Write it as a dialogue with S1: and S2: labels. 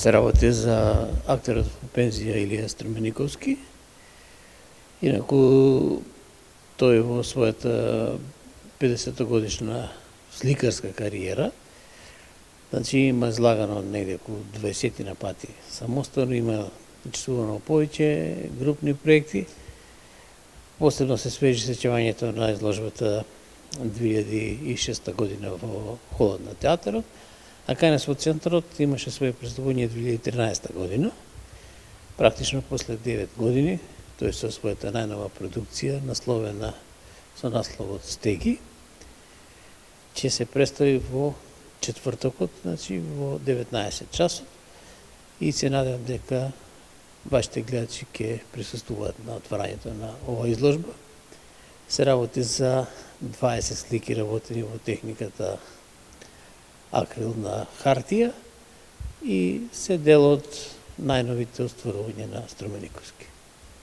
S1: Се работи за актерот во пензија Илија Стремениковски. Инаку тој во својата 50-годишна сликарска кариера, значи има излагано негде околу 20 пати самостојно, има учествувано повеќе групни проекти. Посебно се свежи сеќавањето на изложбата 2006 година во холот на театарот, а кај нас во центарот имаше своје представување 2013 година. Практично после 9 години, тој со својата најнова продукција, насловена со насловот Стеги, ќе се представи во четвртокот, значи во 19 часот, и се надевам дека вашите гледачи ќе присуствуваат на отварањето на оваа изложба. Се работи за 20 слики работени во техниката акрил на хартија и се дел од најновите остварувања на Стремениковски.